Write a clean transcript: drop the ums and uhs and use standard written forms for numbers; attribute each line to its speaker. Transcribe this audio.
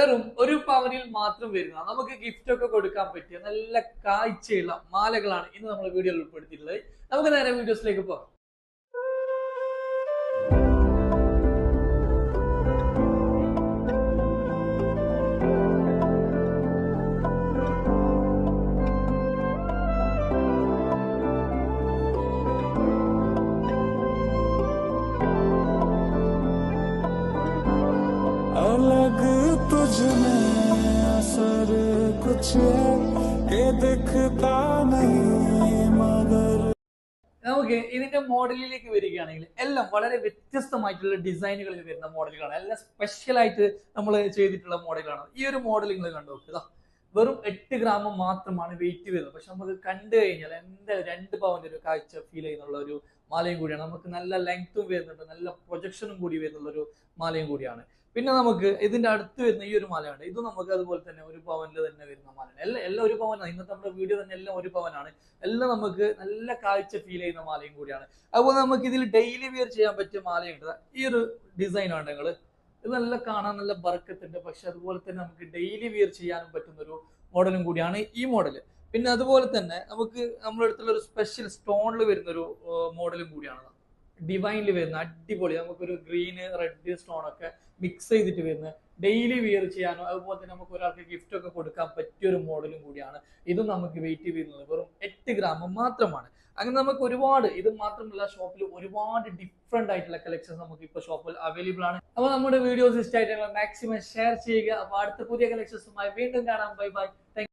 Speaker 1: വെറും ഒരു പവനിൽ മാത്രം വരുന്ന നമുക്ക് ഗിഫ്റ്റ് ഒക്കെ കൊടുക്കാൻ പറ്റിയ നല്ല കാഴ്ചയുള്ള മാലകളാണ് ഇന്ന് നമ്മൾ വീഡിയോയിൽ ഉൾപ്പെടുത്തിയിട്ടുള്ളത്. നമുക്ക് നേരെ വീഡിയോസിലേക്ക് പോകാം.
Speaker 2: अलग तुझ में असर कुछ है ये दिखता नहीं मगर
Speaker 1: നമുക്ക് ഇതിന്റെ മോഡലിലേക്ക് വരികയാണെങ്കിൽ എല്ലാം വളരെ വ്യത്യസ്തമായിട്ടുള്ള ഡിസൈനുകളിൽ വരുന്ന മോഡലുകളാണ്. എല്ലാം സ്പെഷ്യൽ ആയിട്ട് നമ്മൾ ചെയ്തിട്ടുള്ള മോഡലുകളാണ്. ഈ ഒരു മോഡൽ നിങ്ങൾ കണ്ടു നോക്കുക. വെറും 8 ഗ്രാം മാത്രമാണ് വെയിറ്റ് വരുന്നത്. പക്ഷെ നമുക്ക് കണ്ടു കഴിഞ്ഞാൽ എന്താ 2 പവന്റെ ഒരു കാഴ്ച ഫീൽ ചെയ്യുന്നുള്ള ഒരു മാലയും കൂടിയാണ്. നമുക്ക് നല്ല ലെങ്ത്തും വരുന്നുണ്ട്, നല്ല പ്രൊജക്ഷനും കൂടി വരുന്നുള്ള ഒരു മാലയും കൂടിയാണ്. പിന്നെ നമുക്ക് ഇതിന്റെ അടുത്ത് വരുന്ന ഈ ഒരു മാലയുണ്ട്. ഇത് നമുക്ക് അതുപോലെ തന്നെ 1 പവനിൽ തന്നെ വരുന്ന മാലയാണ്. എല്ലാം 1 പവനാണ്. ഇന്നത്തെ നമ്മുടെ വീഡിയോ തന്നെ എല്ലാം 1 പവനാണ്. എല്ലാം നമുക്ക് നല്ല കാഴ്ച ഫീൽ ചെയ്യുന്ന മാലയും കൂടിയാണ്. അതുപോലെ നമുക്ക് ഇതിൽ ഡെയിലി വെയർ ചെയ്യാൻ പറ്റിയ മാലയുണ്ട്. ഈ ഒരു ഡിസൈൻ ആണ് നിങ്ങൾ. ഇത് നല്ല കാണാൻ നല്ല ബർക്കത്തുണ്ട്. പക്ഷെ അതുപോലെ തന്നെ നമുക്ക് ഡെയിലി വെയർ ചെയ്യാനും പറ്റുന്ന ഒരു മോഡലും കൂടിയാണ് ഈ മോഡല്. പിന്നെ അതുപോലെ തന്നെ നമുക്ക് നമ്മുടെ അടുത്തുള്ള ഒരു സ്പെഷ്യൽ സ്റ്റോണിൽ വരുന്ന ഒരു മോഡലും കൂടിയാണ്. ഡിവൈനിൽ വരുന്ന അടിപൊളി നമുക്കൊരു ഗ്രീന് റെഡ് സ്റ്റോൺ ഒക്കെ മിക്സ് ചെയ്തിട്ട് വരുന്ന ഡെയിലി വെയർ ചെയ്യാനോ അതുപോലെ തന്നെ നമുക്ക് ഒരാൾക്ക് ഗിഫ്റ്റ് ഒക്കെ കൊടുക്കാൻ പറ്റിയ ഒരു മോഡലും കൂടിയാണ്. ഇതും നമുക്ക് വെയിറ്റ് വരുന്നത് വെറും 8 ഗ്രാം മാത്രമാണ്. അങ്ങനെ നമുക്ക് ഒരുപാട്, ഇത് മാത്രമല്ല ഷോപ്പിൽ ഒരുപാട് ഡിഫറെന്റ് ആയിട്ടുള്ള കളക്ഷൻസ് നമുക്ക് ഇപ്പോൾ ഷോപ്പിൽ അവൈലബിൾ ആണ്. അപ്പോൾ നമ്മുടെ വീഡിയോസ് ഇഷ്ടമായിട്ടുള്ള മാക്സിമം ഷെയർ ചെയ്യുക. അപ്പോൾ അടുത്ത പുതിയ കളക്ഷൻസുമായി വീണ്ടും കാണാം. Bye bye.